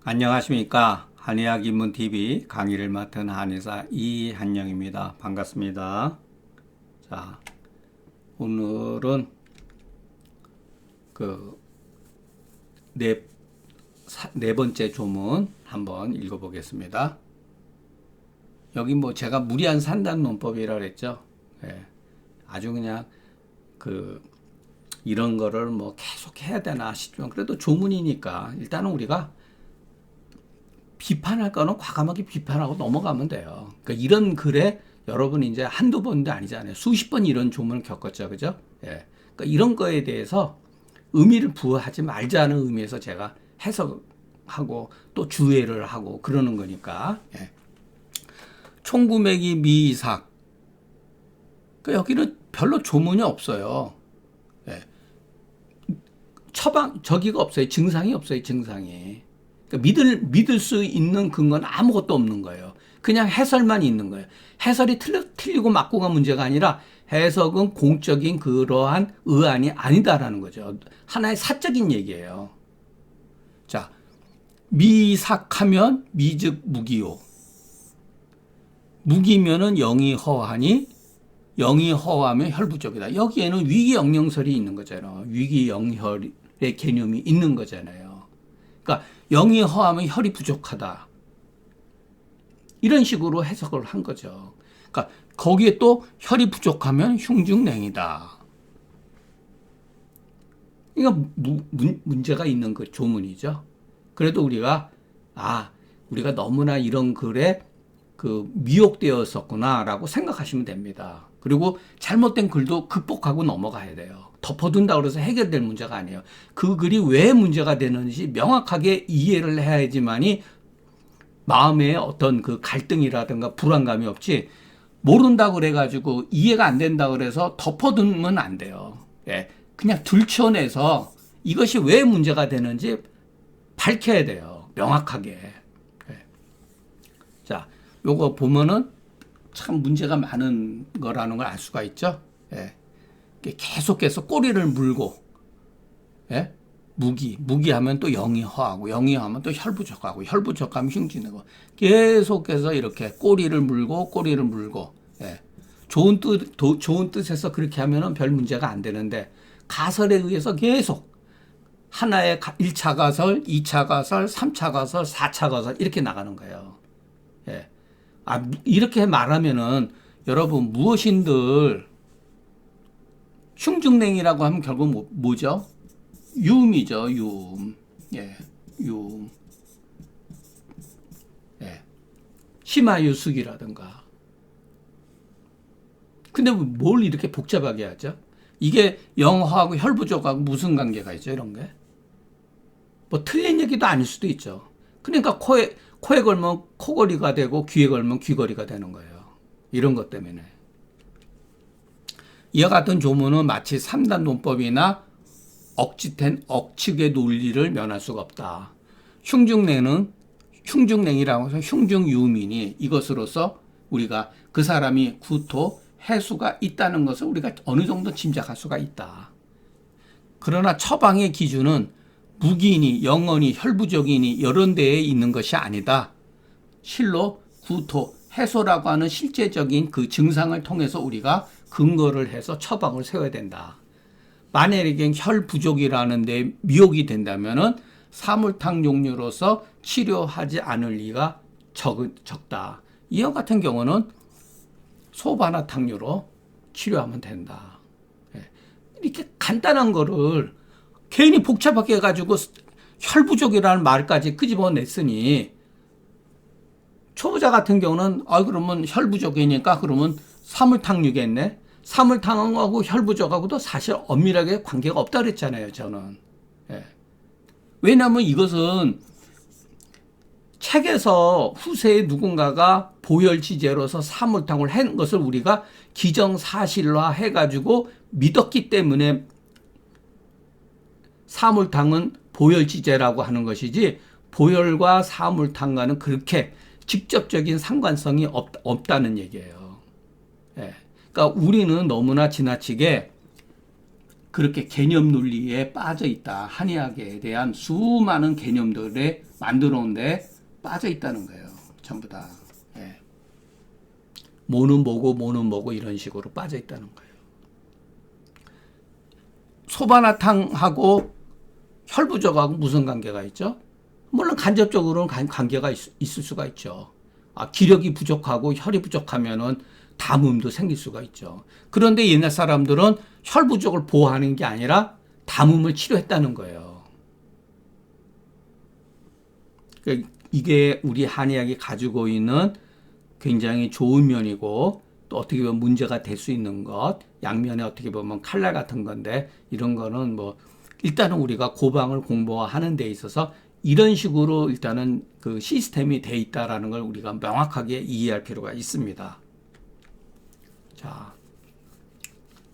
안녕하십니까. 한의학 입문TV 강의를 맡은 한의사 이한영입니다. 반갑습니다. 자, 오늘은 그 네 번째 조문 한번 읽어보겠습니다. 여기 뭐 제가 무리한 산단 논법이라 그랬죠. 예, 아주 그냥 이런 거를 뭐 계속 해야 되나 싶지만 그래도 조문이니까 일단은 우리가 비판할 거는 과감하게 비판하고 넘어가면 돼요. 그러니까 이런 글에 여러분이 이제 한두 번도 아니잖아요. 수십 번 이런 조문을 겪었죠. 그죠? 예. 그러니까 이런 거에 대해서 의미를 부여하지 말자는 의미에서 제가 해석하고 또 주의를 하고 그러는 거니까. 예. 총구매기 미이삭. 그러니까 여기는 별로 조문이 없어요. 예. 저기가 없어요. 증상이 없어요. 증상이. 그러니까 믿을 수 있는 근거는 아무것도 없는 거예요. 그냥 해설만 있는 거예요. 해설이 틀리고 맞고가 문제가 아니라 해석은 공적인 그러한 의안이 아니다라는 거죠. 하나의 사적인 얘기예요. 자, 미삭하면 미즉 무기요. 무기면은 영이 허하니 영이 허하면 혈부족이다. 여기에는 위기영령설이 있는 거잖아요. 위기영혈의 개념이 있는 거잖아요. 그러니까 영이 허하면 혈이 부족하다. 이런 식으로 해석을 한 거죠. 그러니까 거기에 또 혈이 부족하면 흉중냉이다. 이거 문제가 있는 그 조문이죠. 그래도 우리가 우리가 너무나 이런 글에 미혹되었었구나라고 생각하시면 됩니다. 그리고 잘못된 글도 극복하고 넘어가야 돼요. 덮어둔다고 해서 해결될 문제가 아니에요. 그 글이 왜 문제가 되는지 명확하게 이해를 해야지만이 마음에 어떤 그 갈등이라든가 불안감이 없지, 모른다고 그래가지고 이해가 안 된다고 그래서 덮어두면 안 돼요. 예. 그냥 들춰내서 이것이 왜 문제가 되는지 밝혀야 돼요. 명확하게. 예. 자, 요거 보면은 참 문제가 많은 거라는 걸 알 수가 있죠. 예. 계속해서 꼬리를 물고, 예? 무기하면 또 영이 허하고, 영이 허하면 또 혈부족하고, 혈부족하면 흉지내고, 계속해서 이렇게 꼬리를 물고, 예. 좋은 뜻에서 그렇게 하면은 별 문제가 안 되는데, 가설에 의해서 계속 하나의 1차 가설, 2차 가설, 3차 가설, 4차 가설, 이렇게 나가는 거예요. 예. 이렇게 말하면은 여러분 무엇인들 흉중냉이라고 하면 결국 뭐죠? 유음이죠, 유음. 예, 유음. 예. 심하유숙이라든가. 근데 뭘 이렇게 복잡하게 하죠? 이게 영화하고 혈부족하고 무슨 관계가 있죠, 이런 게? 뭐 틀린 얘기도 아닐 수도 있죠. 그러니까 코에 걸면 코걸이가 되고 귀에 걸면 귀걸이가 되는 거예요. 이런 것 때문에. 이와 같은 조문은 마치 3단 논법이나 억측의 논리를 면할 수가 없다. 흉중냉이라고 해서 흉중유음이니 이것으로서 우리가 그 사람이 구토, 해수가 있다는 것을 우리가 어느 정도 짐작할 수가 있다. 그러나 처방의 기준은 무기니 영언이 혈부족이니 이런 데에 있는 것이 아니다. 실로 구토, 해소라고 하는 실제적인 그 증상을 통해서 우리가 근거를 해서 처방을 세워야 된다. 만약에 혈 부족이라는 데 미혹이 된다면은 사물탕 종류로서 치료하지 않을 리가 적다. 이와 같은 경우는 소바나탕류로 치료하면 된다. 이렇게 간단한 거를 괜히 복잡하게 해가지고 혈 부족이라는 말까지 끄집어냈으니 초보자 같은 경우는 그러면 혈 부족이니까 그러면 사물탕류겠네. 사물탕하고 혈부족하고도 사실 엄밀하게 관계가 없다 그랬잖아요, 저는. 예. 왜냐하면 이것은 책에서 후세에 누군가가 보혈지제로서 사물탕을 한 것을 우리가 기정사실화 해가지고 믿었기 때문에 사물탕은 보혈지제라고 하는 것이지, 보혈과 사물탕과는 그렇게 직접적인 상관성이 없다는 얘기예요. 예. 그러니까 우리는 너무나 지나치게 그렇게 개념 논리에 빠져 있다. 한의학에 대한 수많은 개념들에 만들어 온데 빠져 있다는 거예요. 전부 다. 예. 뭐는 뭐고 이런 식으로 빠져 있다는 거예요. 소바나탕하고 혈부족하고 무슨 관계가 있죠? 물론 간접적으로는 관계가 있을 수가 있죠. 기력이 부족하고 혈이 부족하면은 담음도 생길 수가 있죠. 그런데 옛날 사람들은 혈 부족을 보호하는 게 아니라 담음을 치료했다는 거예요. 그러니까 이게 우리 한의학이 가지고 있는 굉장히 좋은 면이고 또 어떻게 보면 문제가 될 수 있는 것, 양면에 어떻게 보면 칼날 같은 건데 이런 거는 뭐 일단은 우리가 고방을 공부하는 데 있어서 이런 식으로 일단은 그 시스템이 돼 있다라는 걸 우리가 명확하게 이해할 필요가 있습니다. 자,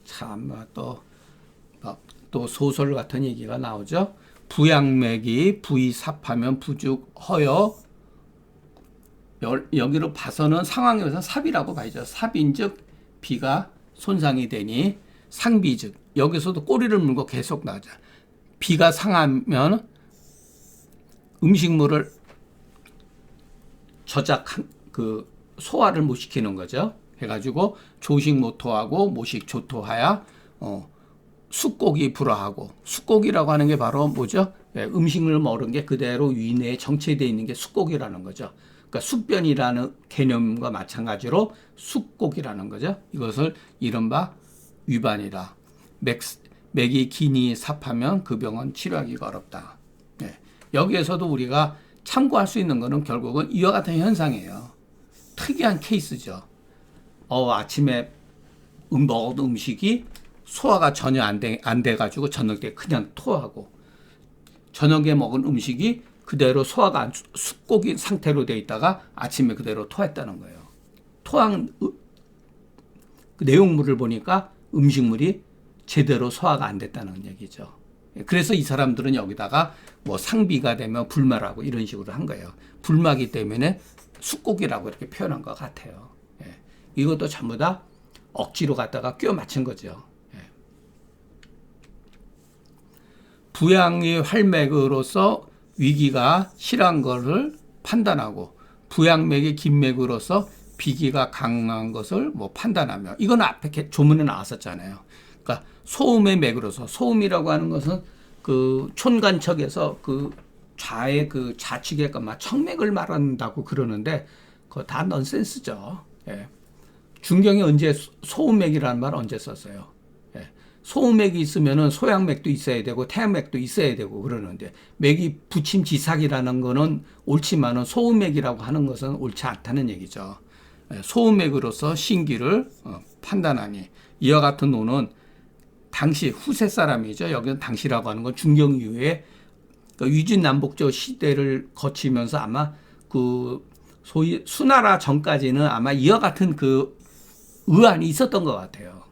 참 또 소설 같은 얘기가 나오죠. 부양맥이 부의삽하면 부죽 허여. 여기로 봐서는 상황에서 삽이라고 봐야죠. 삽인즉 비가 손상이 되니 상비즉 여기서도 꼬리를 물고 계속 나오죠. 비가 상하면 음식물을 그 소화를 못 시키는 거죠. 해가지고 조식 모토하고 모식 조토하야 숙곡이 불화하고 숙곡이라고 하는 게 바로 뭐죠? 음식을 먹은 게 그대로 위내에 정체되어 있는 게 숙곡이라는 거죠. 그러니까 숙변이라는 개념과 마찬가지로 숙곡이라는 거죠. 이것을 이른바 위반이다. 맥이 기니 삽하면 그 병은 치료하기가 어렵다. 여기에서도 우리가 참고할 수 있는 것은 결국은 이와 같은 현상이에요. 특이한 케이스죠. 아침에 먹은 음식이 소화가 전혀 안 돼가지고 저녁 때 그냥 토하고 저녁에 먹은 음식이 그대로 소화가 안 숙곡인 상태로 돼 있다가 아침에 그대로 토했다는 거예요. 토한 그 내용물을 보니까 음식물이 제대로 소화가 안 됐다는 얘기죠. 그래서 이 사람들은 여기다가 뭐 상비가 되면 불마라고 이런 식으로 한 거예요. 불마기 때문에 숙곡이라고 이렇게 표현한 것 같아요. 이것도 전부 다 억지로 갖다가 끼워 맞춘 거죠. 부양의 활맥으로서 위기가 실한 것을 판단하고 부양맥의 긴맥으로서 비기가 강한 것을 뭐 판단하며 이건 앞에 조문에 나왔었잖아요. 그러니까 소음의 맥으로서 소음이라고 하는 것은 그 촌간척에서 그 좌의 그 좌측에 청맥을 말한다고 그러는데 그거 다 넌센스죠. 중경이 언제 소음맥이라는 말 언제 썼어요? 소음맥이 있으면은 소양맥도 있어야 되고 태양맥도 있어야 되고 그러는데 맥이 부침지삭이라는 거는 옳지만은 소음맥이라고 하는 것은 옳지 않다는 얘기죠. 소음맥으로서 신기를 판단하니 이와 같은 논은 당시 후세 사람이죠. 여기는 당시라고 하는 건 중경 이후에 위진남북조 시대를 거치면서 아마 그 소위 수나라 전까지는 아마 이와 같은 그 의안이 있었던 것 같아요.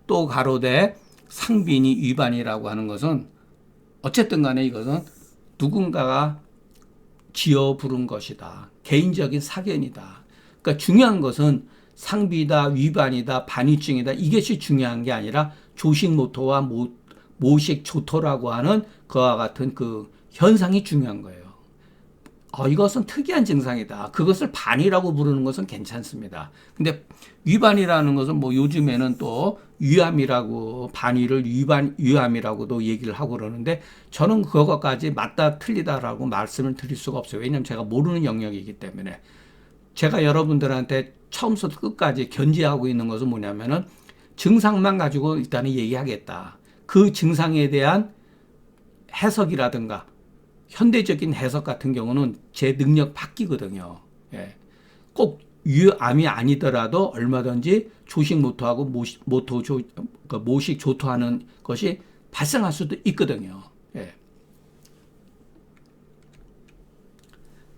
또 가로되 상빈이 위반이라고 하는 것은 어쨌든 간에 이것은 누군가가 지어 부른 것이다. 개인적인 사견이다. 그러니까 중요한 것은 상비다, 위반이다, 반위증이다. 이것이 중요한 게 아니라 조식모토와 모식조토라고 하는 그와 같은 그 현상이 중요한 거예요. 이것은 특이한 증상이다. 그것을 반이라고 부르는 것은 괜찮습니다. 근데 위반이라는 것은 뭐 요즘에는 또 위암이라고 반의를 위암이라고도 얘기를 하고 그러는데 저는 그것까지 맞다 틀리다라고 말씀을 드릴 수가 없어요. 왜냐하면 제가 모르는 영역이기 때문에 제가 여러분들한테 처음부터 끝까지 견지하고 있는 것은 뭐냐면은 증상만 가지고 일단은 얘기하겠다. 그 증상에 대한 해석이라든가 현대적인 해석 같은 경우는 제 능력 바뀌거든요. 꼭 위암이 아니더라도 얼마든지 조식 모토하고 모식 조토하는 것이 발생할 수도 있거든요.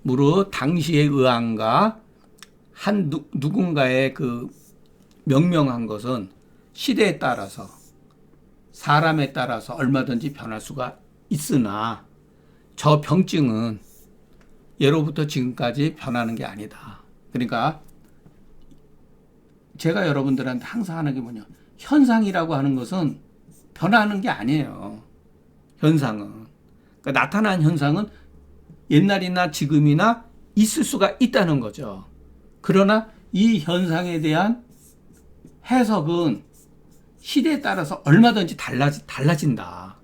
무릇 당시의 의안과 한 누군가의 그 명명한 것은 시대에 따라서 사람에 따라서 얼마든지 변할 수가 있으나 저 병증은 예로부터 지금까지 변하는 게 아니다. 그러니까 제가 여러분들한테 항상 하는 게 뭐냐. 현상이라고 하는 것은 변하는 게 아니에요. 현상은. 그러니까 나타난 현상은 옛날이나 지금이나 있을 수가 있다는 거죠. 그러나 이 현상에 대한 해석은 시대에 따라서 얼마든지 달라진다.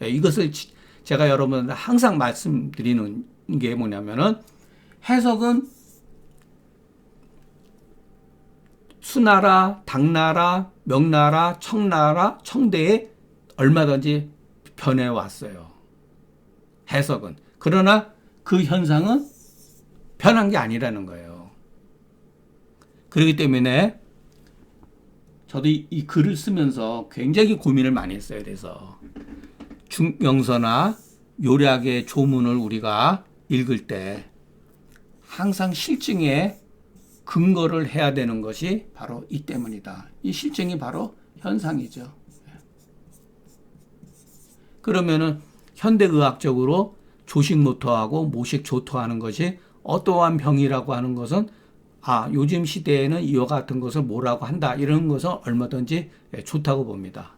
이것을 제가 여러분한테 항상 말씀드리는 게 뭐냐면은 해석은 수나라, 당나라, 명나라, 청나라, 청대에 얼마든지 변해왔어요. 해석은. 그러나 그 현상은 변한 게 아니라는 거예요. 그렇기 때문에 저도 이 글을 쓰면서 굉장히 고민을 많이 했어요. 그래서 중명서나 요략의 조문을 우리가 읽을 때 항상 실증에 근거를 해야 되는 것이 바로 이 때문이다. 이 실증이 바로 현상이죠. 그러면은 현대의학적으로 조식모토하고 모식조토하는 것이 어떠한 병이라고 하는 것은 요즘 시대에는 이와 같은 것을 뭐라고 한다. 이런 것은 얼마든지 좋다고 봅니다.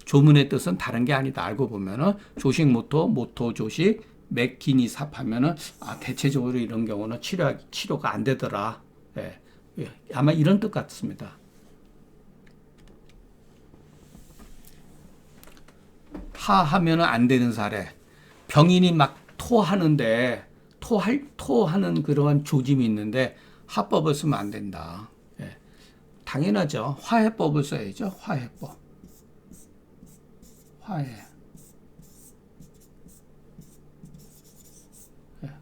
조문의 뜻은 다른 게 아니다. 알고 보면은 조식모토, 모토조식, 맥기니삽 하면은 대체적으로 이런 경우는 치료가 안 되더라. 아마 이런 뜻 같습니다. 하하면은 안 되는 사례. 병인이 막 토하는데 토하는 그러한 조짐이 있는데 화법을 쓰면 안 된다. 당연하죠. 화해법을 써야죠. 화해법.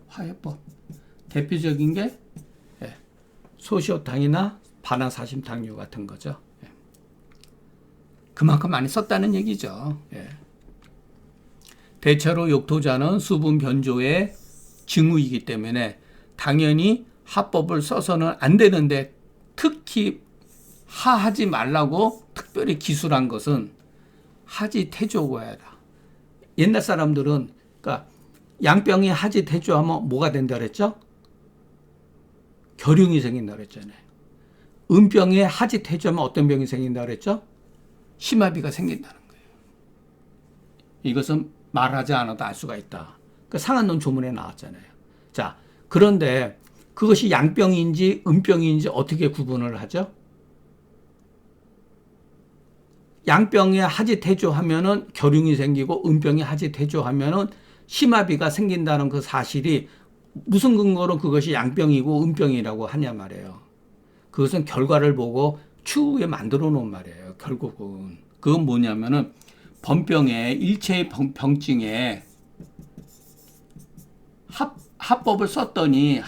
화해법. 대표적인 게 소시오탕이나 바나사심탕류 같은 거죠. 그만큼 많이 썼다는 얘기죠. 대체로 욕토자는 수분 변조의 징후이기 때문에 당연히 화법을 써서는 안 되는데 특히 하하지 말라고 특별히 기술한 것은 하지 태조고야다. 옛날 사람들은 그러니까 양병이 하지 태조하면 뭐가 된다 그랬죠? 결흉이 생긴다 그랬잖아요. 음병에 하지 태조하면 어떤 병이 생긴다 그랬죠? 심화비가 생긴다는 거예요. 이것은 말하지 않아도 알 수가 있다. 그 상한론 조문에 나왔잖아요. 자, 그런데 그것이 양병인지 음병인지 어떻게 구분을 하죠? 양병에 하지 태조하면은 결흉이 생기고 음병에 하지 태조하면은 심화비가 생긴다는 그 사실이 무슨 근거로 그것이 양병이고 음병이라고 하냐 말이에요. 그것은 결과를 보고 추후에 만들어 놓은 말이에요. 결국은 그건 뭐냐면은 번병에 일체의 병증에 합법을 썼더니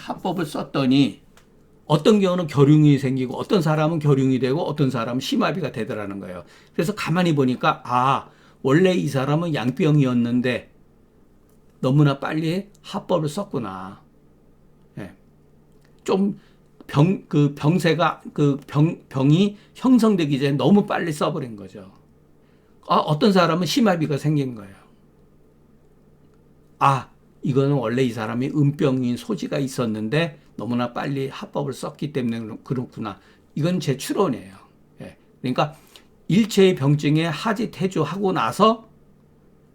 어떤 경우는 결흉이 생기고 어떤 사람은 결흉이 되고 어떤 사람은 심화비가 되더라는 거예요. 그래서 가만히 보니까 원래 이 사람은 양병이었는데 너무나 빨리 합법을 썼구나. 좀 병이 형성되기 전에 너무 빨리 써버린 거죠. 어떤 사람은 심화비가 생긴 거예요. 이거는 원래 이 사람이 음병인 소지가 있었는데 너무나 빨리 합법을 썼기 때문에 그렇구나. 이건 제 추론이에요. 그러니까 일체의 병증에 하지 태조하고 나서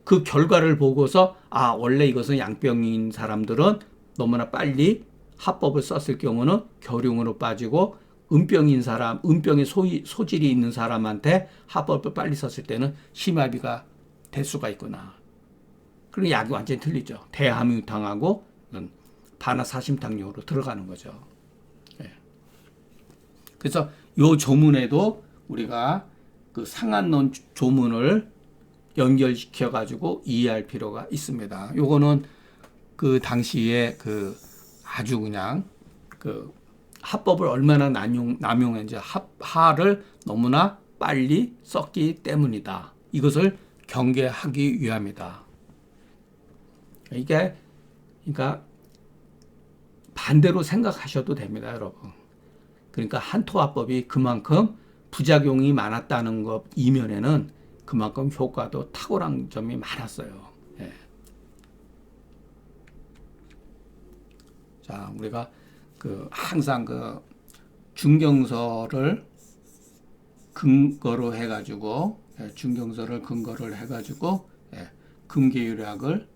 그 결과를 보고서 원래 이것은 양병인 사람들은 너무나 빨리 합법을 썼을 경우는 결흉으로 빠지고 음병인 사람, 음병의 소질이 있는 사람한테 합법을 빨리 썼을 때는 심화비가 될 수가 있구나. 그럼 약이 완전히 틀리죠. 대함유탕하고 바나사심탕용으로 들어가는 거죠. 그래서 이 조문에도 우리가 그 상한론 조문을 연결시켜 가지고 이해할 필요가 있습니다. 요거는 그 당시에 아주 그냥 합법을 얼마나 남용했는지 하를 너무나 빨리 썼기 때문이다. 이것을 경계하기 위함이다. 이게 그러니까 반대로 생각하셔도 됩니다, 여러분. 그러니까 한토화법이 그만큼 부작용이 많았다는 것 이면에는 그만큼 효과도 탁월한 점이 많았어요. 자, 우리가 항상 중경서를 근거로 해가지고 중경설을 근거를 해가지고 금계율학을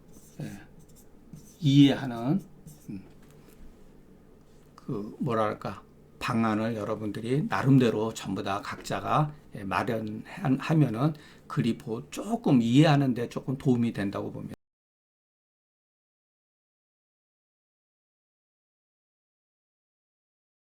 이해하는 그 뭐랄까 방안을 여러분들이 나름대로 전부 다 각자가 마련하면은 글이 조금 이해하는데 조금 도움이 된다고 봅니다.